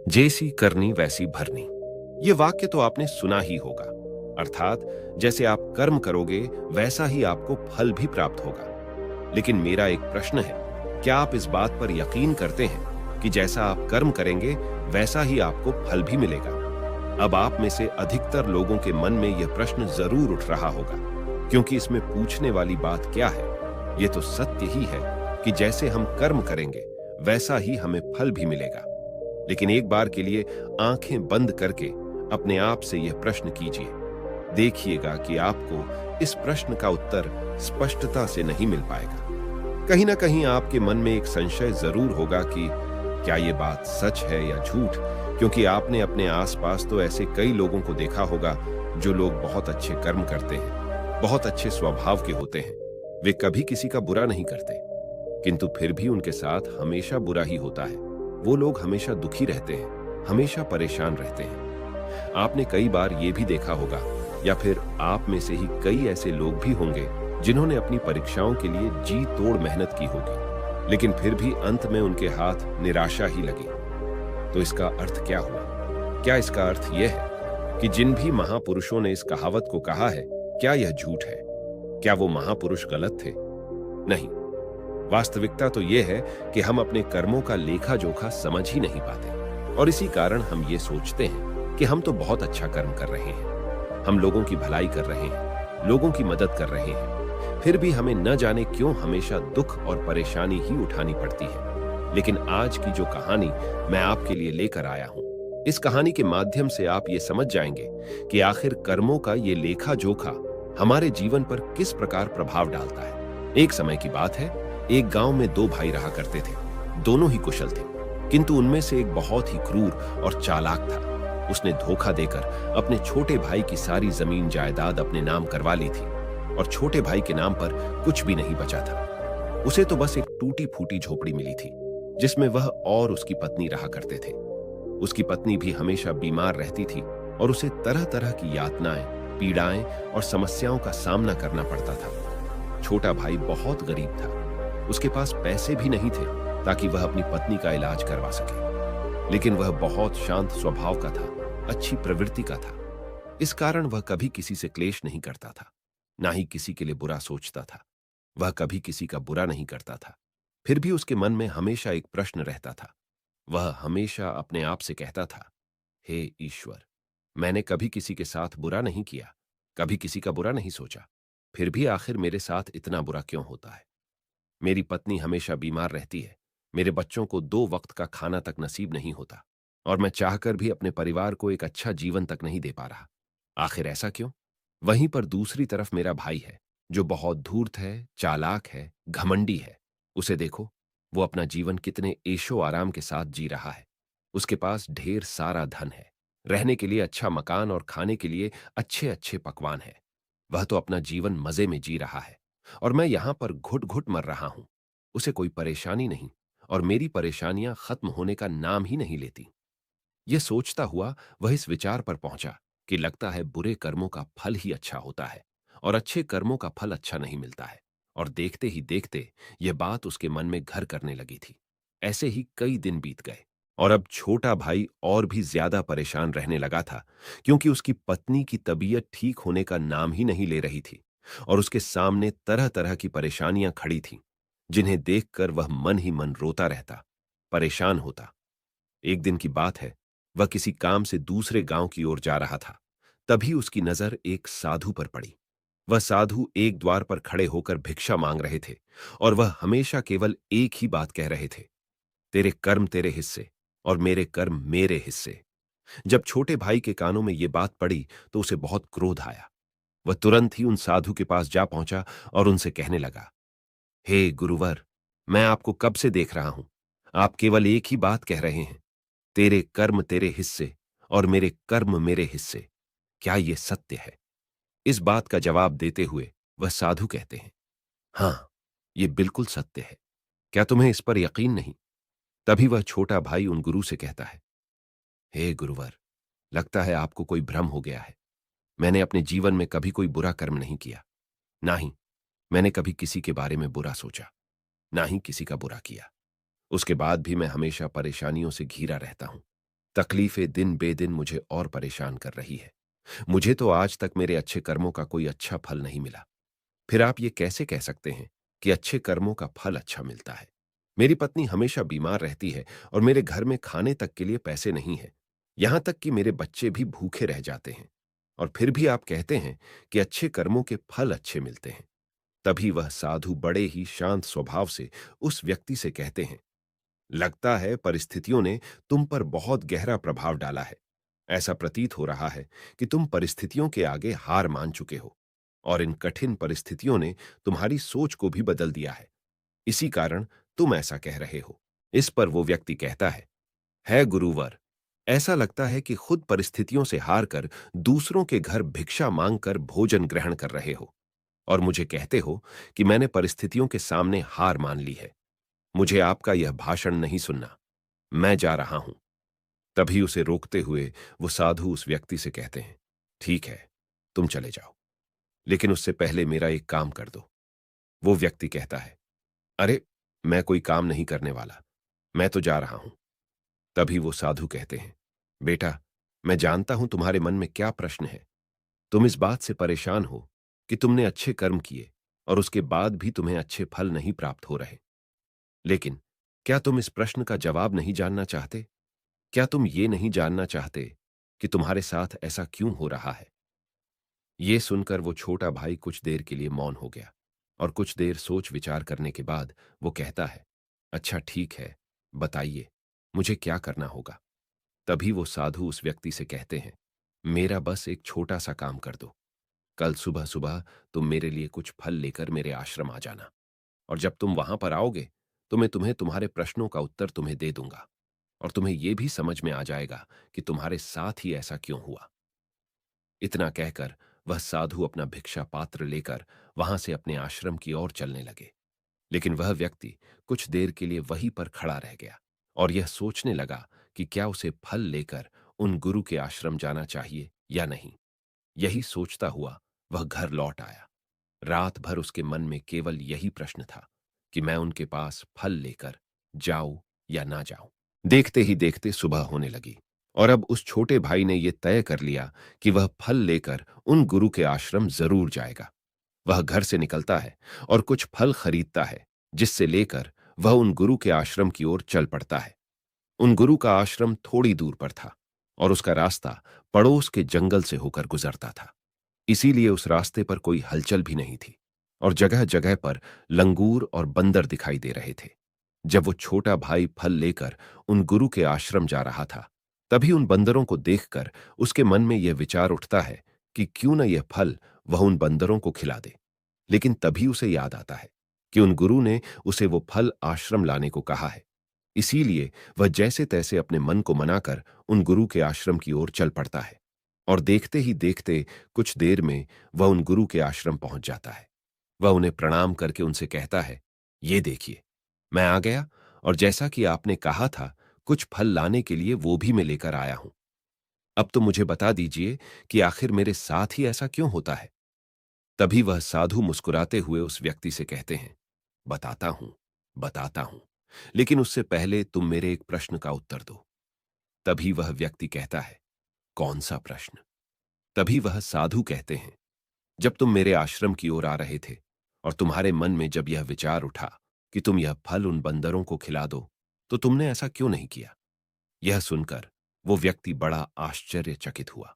जैसी करनी वैसी भरनी। ये वाक्य तो आपने सुना ही होगा। अर्थात जैसे आप कर्म करोगे वैसा ही आपको फल भी प्राप्त होगा। लेकिन मेरा एक प्रश्न है, क्या आप इस बात पर यकीन करते हैं कि जैसा आप कर्म करेंगे वैसा ही आपको फल भी मिलेगा? अब आप में से अधिकतर लोगों के मन में यह प्रश्न जरूर उठ रहा होगा, क्योंकि इसमें पूछने वाली बात क्या है? यह तो सत्य ही है कि जैसे हम कर्म करेंगे वैसा ही हमें फल भी मिलेगा। लेकिन एक बार के लिए आंखें बंद करके अपने आप से यह प्रश्न कीजिए। देखिएगा कि आपको इस प्रश्न का उत्तर स्पष्टता से नहीं मिल पाएगा। कहीं ना कहीं आपके मन में एक संशय जरूर होगा कि क्या यह बात सच है या झूठ, क्योंकि आपने अपने आसपास तो ऐसे कई लोगों को देखा होगा जो लोग बहुत अच्छे कर्म करते हैं, बहुत अच्छे स्वभाव के होते हैं। वे कभी किसी का बुरा नहीं करते, किंतु फिर भी उनके साथ हमेशा बुरा ही होता है। वो लोग हमेशा दुखी रहते हैं, हमेशा परेशान रहते हैं। आपने कई बार ये भी देखा होगा, या फिर आप में से ही कई ऐसे लोग भी होंगे जिन्होंने अपनी परीक्षाओं के लिए जी तोड़ मेहनत की होगी, लेकिन फिर भी अंत में उनके हाथ निराशा ही लगी। तो इसका अर्थ क्या हुआ? क्या इसका अर्थ यह है कि जिन भी महापुरुषों ने इस कहावत को कहा है, क्या यह झूठ है? क्या वो महापुरुष गलत थे? नहीं। वास्तविकता तो यह है कि हम अपने कर्मों का लेखा जोखा समझ ही नहीं पाते, और इसी कारण हम ये सोचते हैं कि हम तो बहुत अच्छा कर्म कर रहे हैं, हम लोगों की भलाई कर रहे हैं, लोगों की मदद कर रहे हैं, फिर भी हमें न जाने क्यों हमेशा दुख और परेशानी ही उठानी पड़ती है। लेकिन आज की जो कहानी मैं आपके लिए लेकर आया हूं, इस कहानी के माध्यम से आप ये समझ जाएंगे कि आखिर कर्मों का ये लेखा जोखा हमारे जीवन पर किस प्रकार प्रभाव डालता है। एक समय की बात है, एक गांव में दो भाई रहा करते थे। दोनों ही कुशल थे, किंतु उनमें से एक बहुत ही क्रूर और चालाक था। उसने धोखा देकर अपने छोटे भाई की सारी जमीन जायदाद अपने नाम करवा ली थी, और छोटे भाई के नाम पर कुछ भी नहीं बचा था। उसे तो बस एक टूटी फूटी झोपड़ी मिली थी, जिसमें वह और उसकी पत्नी रहा करते थे। उसकी पत्नी भी हमेशा बीमार रहती थी, और उसे तरह तरह की यातनाएं, पीड़ाएं और समस्याओं का सामना करना पड़ता था। छोटा भाई बहुत गरीब था, उसके पास पैसे भी नहीं थे ताकि वह अपनी पत्नी का इलाज करवा सके। लेकिन वह बहुत शांत स्वभाव का था, अच्छी प्रवृत्ति का था। इस कारण वह कभी किसी से क्लेश नहीं करता था, ना ही किसी के लिए बुरा सोचता था। वह कभी किसी का बुरा नहीं करता था। फिर भी उसके मन में हमेशा एक प्रश्न रहता था। वह हमेशा अपने आप से कहता था, हे ईश्वर, मैंने कभी किसी के साथ बुरा नहीं किया, कभी किसी का बुरा नहीं सोचा, फिर भी आखिर मेरे साथ इतना बुरा क्यों होता है? मेरी पत्नी हमेशा बीमार रहती है, मेरे बच्चों को 2 वक्त का खाना तक नसीब नहीं होता, और मैं चाहकर भी अपने परिवार को एक अच्छा जीवन तक नहीं दे पा रहा। आखिर ऐसा क्यों? वहीं पर दूसरी तरफ मेरा भाई है, जो बहुत धूर्त है, चालाक है, घमंडी है। उसे देखो, वो अपना जीवन कितने ऐशो आराम के साथ जी रहा है। उसके पास ढेर सारा धन है, रहने के लिए अच्छा मकान और खाने के लिए अच्छे अच्छे पकवान है। वह तो अपना जीवन मजे में जी रहा है, और मैं यहां पर घुट घुट मर रहा हूं। उसे कोई परेशानी नहीं, और मेरी परेशानियां खत्म होने का नाम ही नहीं लेती। यह सोचता हुआ वह इस विचार पर पहुंचा कि लगता है बुरे कर्मों का फल ही अच्छा होता है, और अच्छे कर्मों का फल अच्छा नहीं मिलता है। और देखते ही देखते यह बात उसके मन में घर करने लगी थी। ऐसे ही कई दिन बीत गए, और अब छोटा भाई और भी ज्यादा परेशान रहने लगा था, क्योंकि उसकी पत्नी की तबीयत ठीक होने का नाम ही नहीं ले रही थी, और उसके सामने तरह तरह की परेशानियां खड़ी थीं, जिन्हें देखकर वह मन ही मन रोता रहता, परेशान होता। एक दिन की बात है, वह किसी काम से दूसरे गांव की ओर जा रहा था। तभी उसकी नजर एक साधु पर पड़ी। वह साधु एक द्वार पर खड़े होकर भिक्षा मांग रहे थे, और वह हमेशा केवल एक ही बात कह रहे थे, तेरे कर्म तेरे हिस्से और मेरे कर्म मेरे हिस्से। जब छोटे भाई के कानों में यह बात पड़ी तो उसे बहुत क्रोध आया। वह तुरंत ही उन साधु के पास जा पहुंचा और उनसे कहने लगा, हे गुरुवर, मैं आपको कब से देख रहा हूं। आप केवल एक ही बात कह रहे हैं, तेरे कर्म तेरे हिस्से और मेरे कर्म मेरे हिस्से। क्या यह सत्य है? इस बात का जवाब देते हुए वह साधु कहते हैं, हां, यह बिल्कुल सत्य है। क्या तुम्हें इस पर यकीन नहीं? तभी वह छोटा भाई उन गुरु से कहता है, हे गुरुवर, लगता है आपको कोई भ्रम हो गया है। मैंने अपने जीवन में कभी कोई बुरा कर्म नहीं किया, ना ही मैंने कभी किसी के बारे में बुरा सोचा, ना ही किसी का बुरा किया। उसके बाद भी मैं हमेशा परेशानियों से घिरा रहता हूं। तकलीफें दिन बेदिन मुझे और परेशान कर रही है। मुझे तो आज तक मेरे अच्छे कर्मों का कोई अच्छा फल नहीं मिला। फिर आप ये कैसे कह सकते हैं कि अच्छे कर्मों का फल अच्छा मिलता है? मेरी पत्नी हमेशा बीमार रहती है और मेरे घर में खाने तक के लिए पैसे नहीं हैं। यहां तक कि मेरे बच्चे भी भूखे रह जाते हैं। और फिर भी आप कहते हैं कि अच्छे कर्मों के फल अच्छे मिलते हैं। तभी वह साधु बड़े ही शांत स्वभाव से उस व्यक्ति से कहते हैं, लगता है परिस्थितियों ने तुम पर बहुत गहरा प्रभाव डाला है। ऐसा प्रतीत हो रहा है कि तुम परिस्थितियों के आगे हार मान चुके हो और इन कठिन परिस्थितियों ने तुम्हारी सोच को भी बदल दिया है। इसी कारण तुम ऐसा कह रहे हो। इस पर वो व्यक्ति कहता है गुरुवर, ऐसा लगता है कि खुद परिस्थितियों से हार कर दूसरों के घर भिक्षा मांगकर भोजन ग्रहण कर रहे हो और मुझे कहते हो कि मैंने परिस्थितियों के सामने हार मान ली है। मुझे आपका यह भाषण नहीं सुनना। मैं जा रहा हूं। तभी उसे रोकते हुए वो साधु उस व्यक्ति से कहते हैं, ठीक है, तुम चले जाओ, लेकिन उससे पहले मेरा एक काम कर दो। वो व्यक्ति कहता है, अरे, मैं कोई काम नहीं करने वाला, मैं तो जा रहा हूं। तभी वो साधु कहते हैं, बेटा, मैं जानता हूं तुम्हारे मन में क्या प्रश्न है। तुम इस बात से परेशान हो कि तुमने अच्छे कर्म किए और उसके बाद भी तुम्हें अच्छे फल नहीं प्राप्त हो रहे। लेकिन क्या तुम इस प्रश्न का जवाब नहीं जानना चाहते? क्या तुम ये नहीं जानना चाहते कि तुम्हारे साथ ऐसा क्यों हो रहा है? ये सुनकर वो छोटा भाई कुछ देर के लिए मौन हो गया और कुछ देर सोच विचार करने के बाद वो कहता है, अच्छा ठीक है, बताइए, मुझे क्या करना होगा? तभी वो साधु उस व्यक्ति से कहते हैं, मेरा बस एक छोटा सा काम कर दो। कल सुबह सुबह तुम मेरे लिए कुछ फल लेकर मेरे आश्रम आ जाना और जब तुम वहां पर आओगे तो मैं तुम्हें तुम्हारे प्रश्नों का उत्तर तुम्हें दे दूंगा और तुम्हें यह भी समझ में आ जाएगा कि तुम्हारे साथ ही ऐसा क्यों हुआ। इतना कहकर वह साधु अपना भिक्षा पात्र लेकर वहां से अपने आश्रम की ओर चलने लगे। लेकिन वह व्यक्ति कुछ देर के लिए वहीं पर खड़ा रह गया और यह सोचने लगा कि क्या उसे फल लेकर उन गुरु के आश्रम जाना चाहिए या नहीं। यही सोचता हुआ वह घर लौट आया। रात भर उसके मन में केवल यही प्रश्न था कि मैं उनके पास फल लेकर जाऊं या ना जाऊं। देखते ही देखते सुबह होने लगी और अब उस छोटे भाई ने यह तय कर लिया कि वह फल लेकर उन गुरु के आश्रम जरूर जाएगा। वह घर से निकलता है और कुछ फल खरीदता है, जिससे लेकर वह उन गुरु के आश्रम की ओर चल पड़ता है। उन गुरु का आश्रम थोड़ी दूर पर था और उसका रास्ता पड़ोस के जंगल से होकर गुजरता था। इसीलिए उस रास्ते पर कोई हलचल भी नहीं थी और जगह जगह पर लंगूर और बंदर दिखाई दे रहे थे। जब वो छोटा भाई फल लेकर उन गुरु के आश्रम जा रहा था, तभी उन बंदरों को देखकर उसके मन में यह विचार उठता है कि क्यों न यह फल वह उन बंदरों को खिला दे। लेकिन तभी उसे याद आता है कि उन गुरु ने उसे वो फल आश्रम लाने को कहा है। इसीलिए वह जैसे तैसे अपने मन को मनाकर उन गुरु के आश्रम की ओर चल पड़ता है और देखते ही देखते कुछ देर में वह उन गुरु के आश्रम पहुंच जाता है। वह उन्हें प्रणाम करके उनसे कहता है, ये देखिए, मैं आ गया और जैसा कि आपने कहा था कुछ फल लाने के लिए वो भी मैं लेकर आया हूं। अब तो मुझे बता दीजिए कि आखिर मेरे साथ ही ऐसा क्यों होता है। तभी वह साधु मुस्कुराते हुए उस व्यक्ति से कहते हैं, बताता हूं, बताता हूं, लेकिन उससे पहले तुम मेरे एक प्रश्न का उत्तर दो। तभी वह व्यक्ति कहता है, कौन सा प्रश्न? तभी वह साधु कहते हैं, जब तुम मेरे आश्रम की ओर आ रहे थे और तुम्हारे मन में जब यह विचार उठा कि तुम यह फल उन बंदरों को खिला दो, तो तुमने ऐसा क्यों नहीं किया? यह सुनकर वो व्यक्ति बड़ा आश्चर्यचकित हुआ।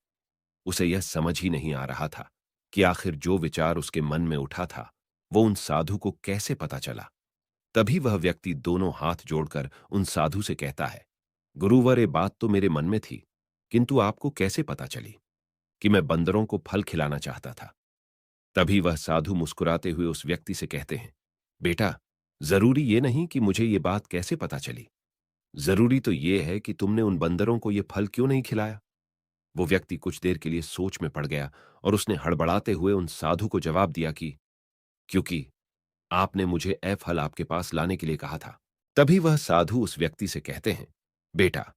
उसे यह समझ ही नहीं आ रहा था कि आखिर जो विचार उसके मन में उठा था वो उन साधु को कैसे पता चला। तभी वह व्यक्ति दोनों हाथ जोड़कर उन साधु से कहता है, गुरुवर, ये बात तो मेरे मन में थी, किंतु आपको कैसे पता चली कि मैं बंदरों को फल खिलाना चाहता था? तभी वह साधु मुस्कुराते हुए उस व्यक्ति से कहते हैं, बेटा, जरूरी ये नहीं कि मुझे ये बात कैसे पता चली, जरूरी तो ये है कि तुमने उन बंदरों को ये फल क्यों नहीं खिलाया। वो व्यक्ति कुछ देर के लिए सोच में पड़ गया और उसने हड़बड़ाते हुए उन साधु को जवाब दिया कि क्योंकि आपने मुझे ए फल आपके पास लाने के लिए कहा था। तभी वह साधु उस व्यक्ति से कहते हैं, बेटा,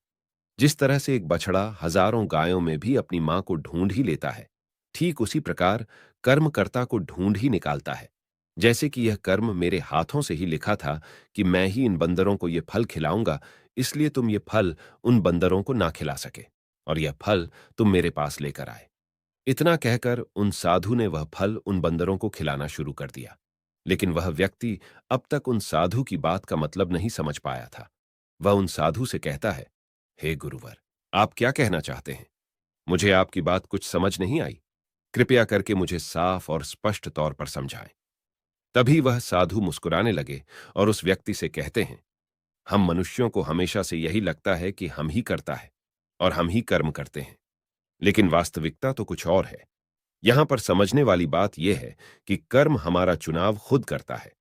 जिस तरह से एक बछड़ा हजारों गायों में भी अपनी मां को ढूंढ ही लेता है, ठीक उसी प्रकार कर्मकर्ता को ढूंढ ही निकालता है। जैसे कि यह कर्म मेरे हाथों से ही लिखा था कि मैं ही इन बंदरों को ये फल खिलाऊंगा, इसलिए तुम ये फल उन बंदरों को ना खिला सके, और यह फल तुम मेरे पास लेकर आए। इतना कहकर उन साधु ने वह फल उन बंदरों को खिलाना शुरू कर दिया। लेकिन वह व्यक्ति अब तक उन साधु की बात का मतलब नहीं समझ पाया था। वह उन साधु से कहता है, हे गुरुवर, आप क्या कहना चाहते हैं? मुझे आपकी बात कुछ समझ नहीं आई। कृपया करके मुझे साफ और स्पष्ट तौर पर समझाएं। तभी वह साधु मुस्कुराने लगे और उस व्यक्ति से कहते हैं, हम मनुष्यों को हमेशा से यही लगता है कि हम ही करता है और हम ही कर्म करते हैं, लेकिन वास्तविकता तो कुछ और है। यहां पर समझने वाली बात यह है कि कर्म हमारा चुनाव खुद करता है।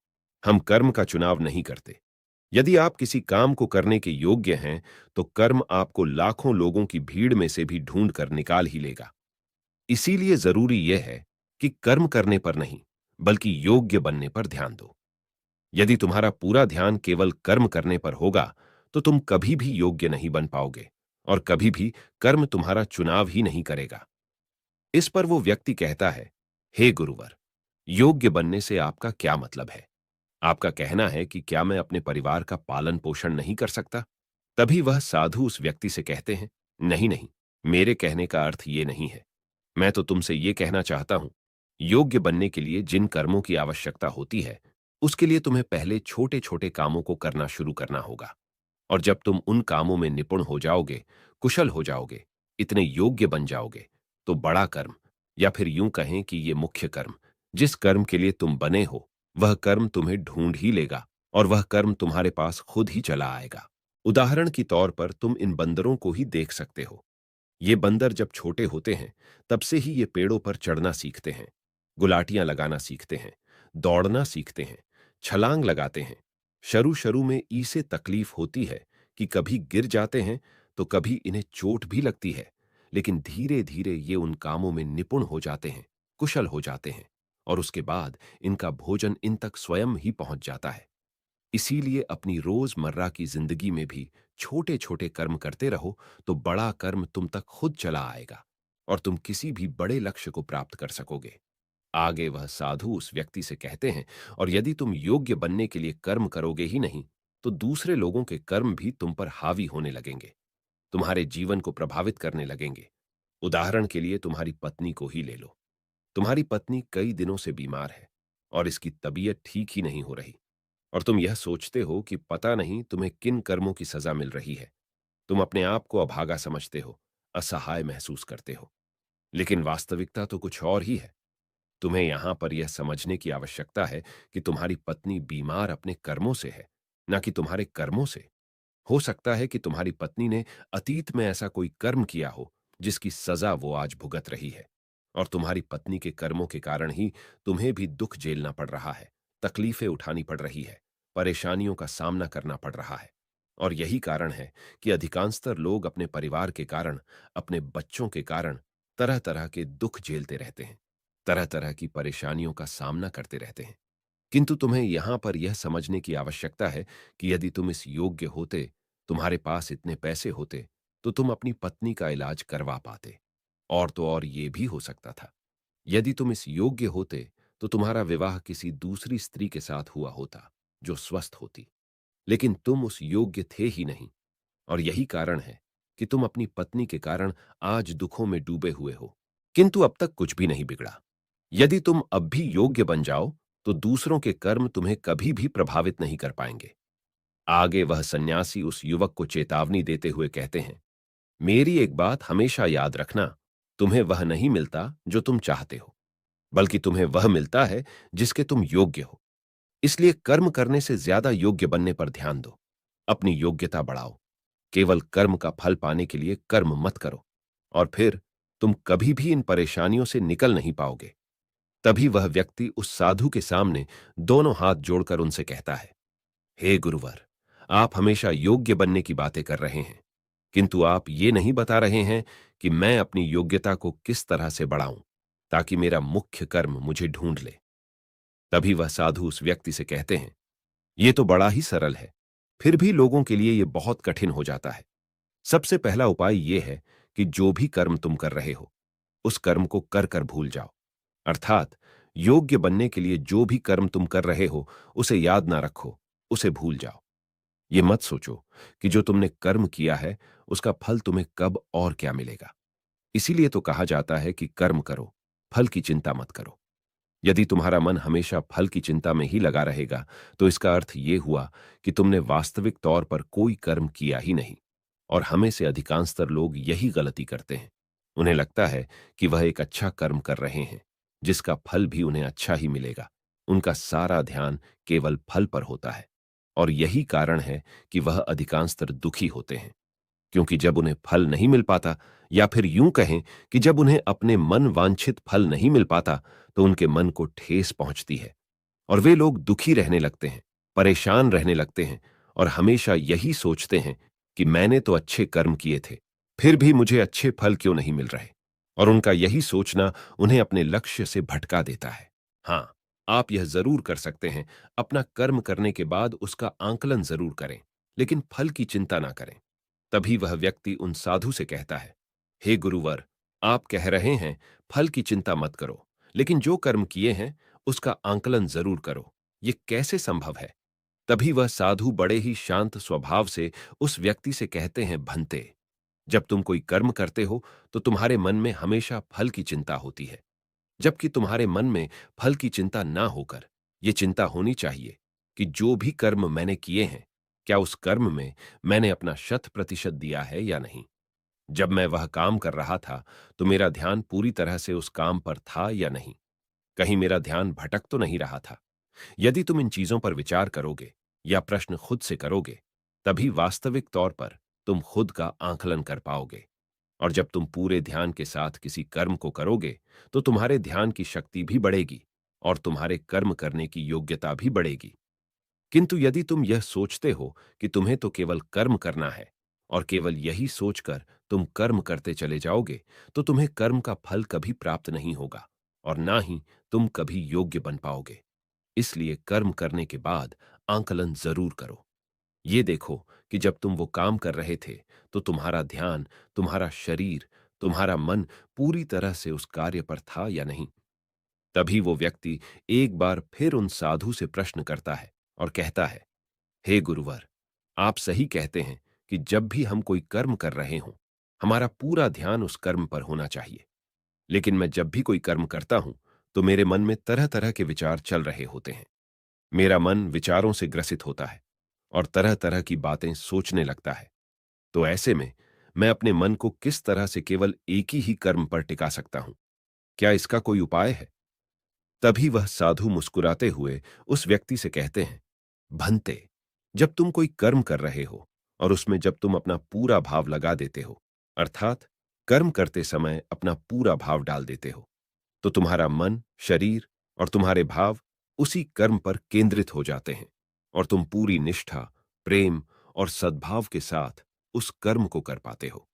हम कर्म का चुनाव नहीं करते। यदि आप किसी काम को करने के योग्य हैं, तो कर्म आपको लाखों लोगों की भीड़ में से भी ढूंढ कर निकाल ही लेगा। इसीलिए जरूरी यह है कि कर्म करने पर नहीं, बल्कि योग्य बनने पर ध्यान दो। यदि तुम्हारा पूरा ध्यान केवल कर्म करने पर होगा, तो तुम कभी भी योग्य नहीं बन पाओगे और कभी भी कर्म तुम्हारा चुनाव ही नहीं करेगा। इस पर वो व्यक्ति कहता है, हे गुरुवर, योग्य बनने से आपका क्या मतलब है? आपका कहना है कि क्या मैं अपने परिवार का पालन पोषण नहीं कर सकता? तभी वह साधु उस व्यक्ति से कहते हैं, नहीं नहीं, मेरे कहने का अर्थ ये नहीं है। मैं तो तुमसे ये कहना चाहता हूं, योग्य बनने के लिए जिन कर्मों की आवश्यकता होती है, उसके लिए तुम्हें पहले छोटे छोटे कामों को करना शुरू करना होगा। और जब तुम उन कामों में निपुण हो जाओगे, कुशल हो जाओगे, इतने योग्य बन जाओगे, तो बड़ा कर्म, या फिर यूं कहें कि ये मुख्य कर्म, जिस कर्म के लिए तुम बने हो, वह कर्म तुम्हें ढूंढ ही लेगा और वह कर्म तुम्हारे पास खुद ही चला आएगा। उदाहरण की तौर पर तुम इन बंदरों को ही देख सकते हो। ये बंदर जब छोटे होते हैं, तब से ही ये पेड़ों पर चढ़ना सीखते हैं, गुलाटियां लगाना सीखते हैं, दौड़ना सीखते हैं, छलांग लगाते हैं। शुरू शुरू में इसे तकलीफ होती है कि कभी गिर जाते हैं, तो कभी इन्हें चोट भी लगती है, लेकिन धीरे धीरे ये उन कामों में निपुण हो जाते हैं, कुशल हो जाते हैं, और उसके बाद इनका भोजन इन तक स्वयं ही पहुंच जाता है। इसीलिए अपनी रोजमर्रा की जिंदगी में भी छोटे छोटे कर्म करते रहो, तो बड़ा कर्म तुम तक खुद चला आएगा और तुम किसी भी बड़े लक्ष्य को प्राप्त कर सकोगे। आगे वह साधु उस व्यक्ति से कहते हैं, और यदि तुम योग्य बनने के लिए कर्म करोगे ही नहीं, तो दूसरे लोगों के कर्म भी तुम पर हावी होने लगेंगे, तुम्हारे जीवन को प्रभावित करने लगेंगे। उदाहरण के लिए तुम्हारी पत्नी को ही ले लो। तुम्हारी पत्नी कई दिनों से बीमार है और इसकी तबीयत ठीक ही नहीं हो रही, और तुम यह सोचते हो कि पता नहीं तुम्हें किन कर्मों की सजा मिल रही है। तुम अपने आप को अभागा समझते हो, असहाय महसूस करते हो, लेकिन वास्तविकता तो कुछ और ही है। तुम्हें यहां पर यह समझने की आवश्यकता है कि तुम्हारी पत्नी बीमार अपने कर्मों से है, न कि तुम्हारे कर्मों से। हो सकता है कि तुम्हारी पत्नी ने अतीत में ऐसा कोई कर्म किया हो जिसकी सजा वो आज भुगत रही है, और तुम्हारी पत्नी के कर्मों के कारण ही तुम्हें भी दुख झेलना पड़ रहा है, तकलीफें उठानी पड़ रही है, परेशानियों का सामना करना पड़ रहा है। और यही कारण है कि अधिकांशतर लोग अपने परिवार के कारण, अपने बच्चों के कारण तरह तरह के दुख झेलते रहते हैं, तरह तरह की परेशानियों का सामना करते रहते हैं। किंतु तुम्हें यहां पर यह समझने की आवश्यकता है कि यदि तुम इस योग्य होते, तुम्हारे पास इतने पैसे होते, तो तुम अपनी पत्नी का इलाज करवा पाते। और तो और ये भी हो सकता था, यदि तुम इस योग्य होते, तो तुम्हारा विवाह किसी दूसरी स्त्री के साथ हुआ होता, जो स्वस्थ होती। लेकिन तुम उस योग्य थे ही नहीं, और यही कारण है कि तुम अपनी पत्नी के कारण आज दुखों में डूबे हुए हो। किंतु अब तक कुछ भी नहीं बिगड़ा। यदि तुम अब भी योग्य बन जाओ, तो दूसरों के कर्म तुम्हें कभी भी प्रभावित नहीं कर पाएंगे। आगे वह सन्यासी उस युवक को चेतावनी देते हुए कहते हैं, मेरी एक बात हमेशा याद रखना, तुम्हें वह नहीं मिलता जो तुम चाहते हो, बल्कि तुम्हें वह मिलता है जिसके तुम योग्य हो। इसलिए कर्म करने से ज्यादा योग्य बनने पर ध्यान दो। अपनी योग्यता बढ़ाओ। केवल कर्म का फल पाने के लिए कर्म मत करो, और फिर तुम कभी भी इन परेशानियों से निकल नहीं पाओगे। तभी वह व्यक्ति उस साधु के सामने दोनों हाथ जोड़कर उनसे कहता है, हे गुरुवर, आप हमेशा योग्य बनने की बातें कर रहे हैं, किंतु आप ये नहीं बता रहे हैं कि मैं अपनी योग्यता को किस तरह से बढ़ाऊं, ताकि मेरा मुख्य कर्म मुझे ढूंढ ले। तभी वह साधु उस व्यक्ति से कहते हैं, ये तो बड़ा ही सरल है, फिर भी लोगों के लिए ये बहुत कठिन हो जाता है। सबसे पहला उपाय यह है कि जो भी कर्म तुम कर रहे हो, उस कर्म को कर कर भूल जाओ। अर्थात योग्य बनने के लिए जो भी कर्म तुम कर रहे हो उसे याद ना रखो, उसे भूल जाओ। ये मत सोचो कि जो तुमने कर्म किया है उसका फल तुम्हें कब और क्या मिलेगा। इसीलिए तो कहा जाता है कि कर्म करो, फल की चिंता मत करो। यदि तुम्हारा मन हमेशा फल की चिंता में ही लगा रहेगा, तो इसका अर्थ ये हुआ कि तुमने वास्तविक तौर पर कोई कर्म किया ही नहीं। और हमें से अधिकांशतर लोग यही गलती करते हैं। उन्हें लगता है कि वह एक अच्छा कर्म कर रहे हैं, जिसका फल भी उन्हें अच्छा ही मिलेगा। उनका सारा ध्यान केवल फल पर होता है। और यही कारण है कि वह अधिकांशतर दुखी होते हैं, क्योंकि जब उन्हें फल नहीं मिल पाता, या फिर यूं कहें कि जब उन्हें अपने मन वांछित फल नहीं मिल पाता, तो उनके मन को ठेस पहुंचती है और वे लोग दुखी रहने लगते हैं, परेशान रहने लगते हैं और हमेशा यही सोचते हैं कि मैंने तो अच्छे कर्म किए थे, फिर भी मुझे अच्छे फल क्यों नहीं मिल रहे। और उनका यही सोचना उन्हें अपने लक्ष्य से भटका देता है। हाँ, आप यह जरूर कर सकते हैं, अपना कर्म करने के बाद उसका आंकलन जरूर करें, लेकिन फल की चिंता ना करें। तभी वह व्यक्ति उन साधु से कहता है, हे गुरुवर, आप कह रहे हैं फल की चिंता मत करो, लेकिन जो कर्म किए हैं उसका आंकलन जरूर करो। ये कैसे संभव है? तभी वह साधु बड़े ही शांत स्वभाव से उस व्यक्ति से कहते हैं, भंते, जब तुम कोई कर्म करते हो तो तुम्हारे मन में हमेशा फल की चिंता होती है, जबकि तुम्हारे मन में फल की चिंता ना होकर ये चिंता होनी चाहिए कि जो भी कर्म मैंने किए हैं, क्या उस कर्म में मैंने अपना 100% दिया है या नहीं। जब मैं वह काम कर रहा था तो मेरा ध्यान पूरी तरह से उस काम पर था या नहीं, कहीं मेरा ध्यान भटक तो नहीं रहा था। यदि तुम इन चीजों पर विचार करोगे या प्रश्न खुद से करोगे, तभी वास्तविक तौर पर तुम खुद का आंकलन कर पाओगे। और जब तुम पूरे ध्यान के साथ किसी कर्म को करोगे, तो तुम्हारे ध्यान की शक्ति भी बढ़ेगी और तुम्हारे कर्म करने की योग्यता भी बढ़ेगी। किंतु यदि तुम यह सोचते हो कि तुम्हें तो केवल कर्म करना है और केवल यही सोचकर तुम कर्म करते चले जाओगे, तो तुम्हें कर्म का फल कभी प्राप्त नहीं होगा और ना ही तुम कभी योग्य बन पाओगे। इसलिए कर्म करने के बाद आंकलन जरूर करो। ये देखो कि जब तुम वो काम कर रहे थे, तो तुम्हारा ध्यान, तुम्हारा शरीर, तुम्हारा मन पूरी तरह से उस कार्य पर था या नहीं। तभी वो व्यक्ति एक बार फिर उन साधु से प्रश्न करता है और कहता है, हे गुरुवर, आप सही कहते हैं कि जब भी हम कोई कर्म कर रहे हों, हमारा पूरा ध्यान उस कर्म पर होना चाहिए। लेकिन मैं जब भी कोई कर्म करता हूं, तो मेरे मन में तरह तरह के विचार चल रहे होते हैं। मेरा मन विचारों से ग्रसित होता है और तरह तरह की बातें सोचने लगता है। तो ऐसे में मैं अपने मन को किस तरह से केवल एक ही कर्म पर टिका सकता हूं? क्या इसका कोई उपाय है? तभी वह साधु मुस्कुराते हुए उस व्यक्ति से कहते हैं, भंते, जब तुम कोई कर्म कर रहे हो और उसमें जब तुम अपना पूरा भाव लगा देते हो, अर्थात कर्म करते समय अपना पूरा भाव डाल देते हो, तो तुम्हारा मन, शरीर और तुम्हारे भाव उसी कर्म पर केंद्रित हो जाते हैं और तुम पूरी निष्ठा, प्रेम और सद्भाव के साथ उस कर्म को कर पाते हो,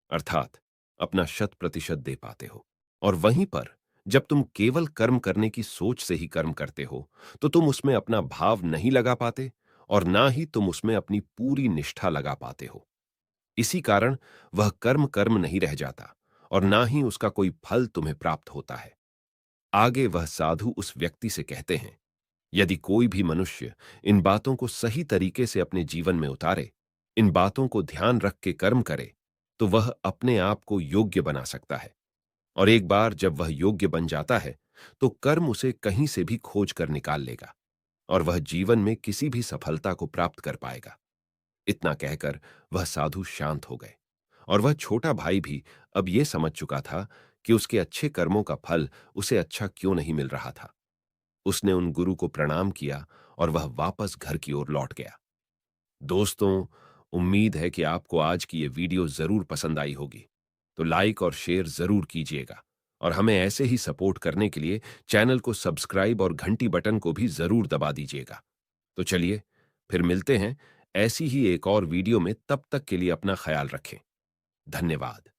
अर्थात अपना 100% दे पाते हो। और वहीं पर जब तुम केवल कर्म करने की सोच से ही कर्म करते हो, तो तुम उसमें अपना भाव नहीं लगा पाते और ना ही तुम उसमें अपनी पूरी निष्ठा लगा पाते हो। इसी कारण वह कर्म कर्म नहीं रह जाता और ना ही उसका कोई फल तुम्हें प्राप्त होता है। आगे वह साधु उस व्यक्ति से कहते हैं, यदि कोई भी मनुष्य इन बातों को सही तरीके से अपने जीवन में उतारे, इन बातों को ध्यान रख के कर्म करे, तो वह अपने आप को योग्य बना सकता है। और एक बार जब वह योग्य बन जाता है, तो कर्म उसे कहीं से भी खोज कर निकाल लेगा और वह जीवन में किसी भी सफलता को प्राप्त कर पाएगा। इतना कहकर वह साधु शांत हो गए और वह छोटा भाई भी अब यह समझ चुका था कि उसके अच्छे कर्मों का फल उसे अच्छा क्यों नहीं मिल रहा था। उसने उन गुरु को प्रणाम किया और वह वापस घर की ओर लौट गया। दोस्तों, उम्मीद है कि आपको आज की ये वीडियो जरूर पसंद आई होगी। तो लाइक और शेयर जरूर कीजिएगा और हमें ऐसे ही सपोर्ट करने के लिए चैनल को सब्सक्राइब और घंटी बटन को भी जरूर दबा दीजिएगा। तो चलिए, फिर मिलते हैं ऐसी ही एक और वीडियो में। तब तक के लिए अपना ख्याल रखें। धन्यवाद।